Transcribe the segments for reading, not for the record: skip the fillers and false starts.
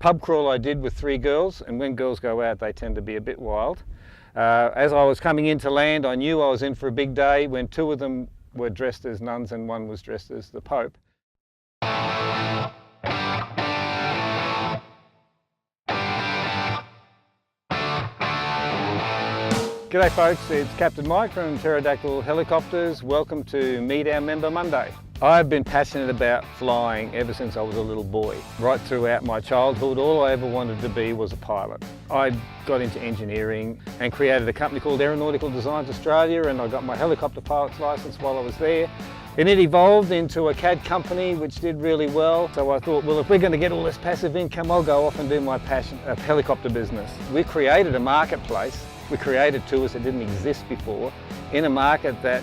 pub crawl I did with 3 girls, and when girls go out they tend to be a bit wild. As I was coming into land, I knew I was in for a big day when 2 of them were dressed as nuns and 1 was dressed as the Pope. G'day folks, it's Captain Mike from Pterodactyl Helicopters. Welcome to Meet Our Member Monday. I've been passionate about flying ever since I was a little boy. Right throughout my childhood, all I ever wanted to be was a pilot. I got into engineering and created a company called Aeronautical Designs Australia, and I got my helicopter pilot's license while I was there. And it evolved into a CAD company which did really well. So I thought, well, if we're going to get all this passive income, I'll go off and do my passion of helicopter business. We created a marketplace. We created tours that didn't exist before in a market that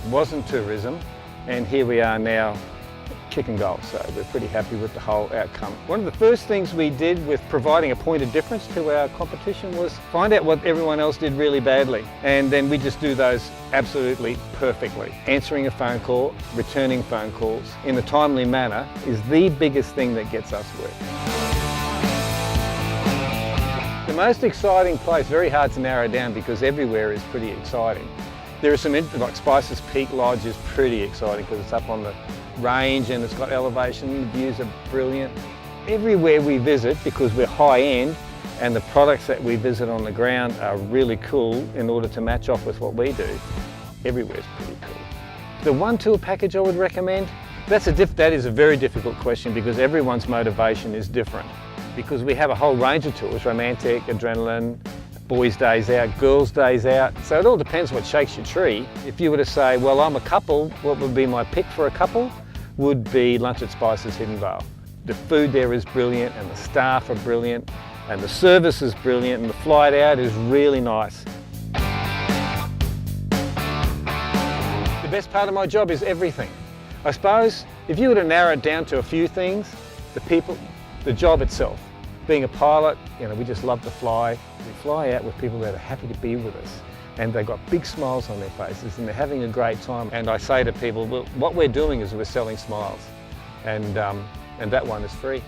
wasn't tourism, and here we are now, kicking goals. So we're pretty happy with the whole outcome. One of the first things we did with providing a point of difference to our competition was find out what everyone else did really badly, and then we just do those absolutely perfectly. Answering a phone call, returning phone calls in a timely manner is the biggest thing that gets us work. The most exciting place, very hard to narrow down because everywhere is pretty exciting. There are some, like Spices Peak Lodge is pretty exciting because it's up on the range and it's got elevation, the views are brilliant. Everywhere we visit, because we're high end and the products that we visit on the ground are really cool in order to match off with what we do, everywhere's pretty cool. The one tour package I would recommend, that is a very difficult question because everyone's motivation is different. Because we have a whole range of tours, romantic, adrenaline, boys' days out, girls' days out. So it all depends what shakes your tree. If you were to say, well, I'm a couple, what would be my pick for a couple? Would be Lunch at Spices Hidden Vale. The food there is brilliant and the staff are brilliant and the service is brilliant and the flight out is really nice. The best part of my job is everything. I suppose if you were to narrow it down to a few things, the people, the job itself. Being a pilot, we just love to fly. We fly out with people that are happy to be with us and they've got big smiles on their faces and they're having a great time. And I say to people, well, what we're doing is we're selling smiles, and that one is free.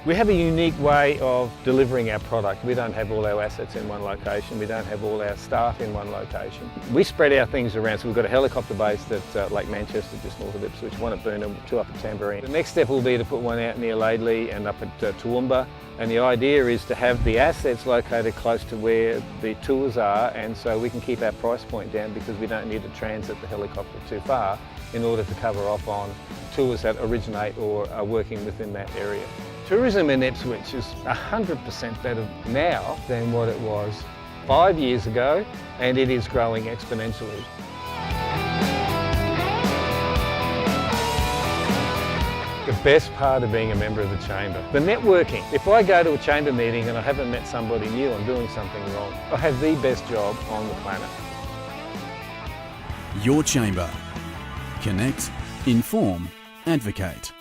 We have a unique way of delivering our product. We don't have all our assets in one location. We don't have all our staff in one location. We spread our things around. So we've got a helicopter base at Lake Manchester, just north of Ipswich, 1 at Burnham, 2 up at Tamborine. The next step will be to put one out near Laidley and up at Toowoomba. And the idea is to have the assets located close to where the tours are, and so we can keep our price point down because we don't need to transit the helicopter too far in order to cover off on tours that originate or are working within that area. Tourism in Ipswich is 100% better now than what it was 5 years ago, and it is growing exponentially. The best part of being a member of the Chamber, the networking. If I go to a Chamber meeting and I haven't met somebody new, I'm doing something wrong. I have the best job on the planet. Your Chamber. Connect, inform, advocate.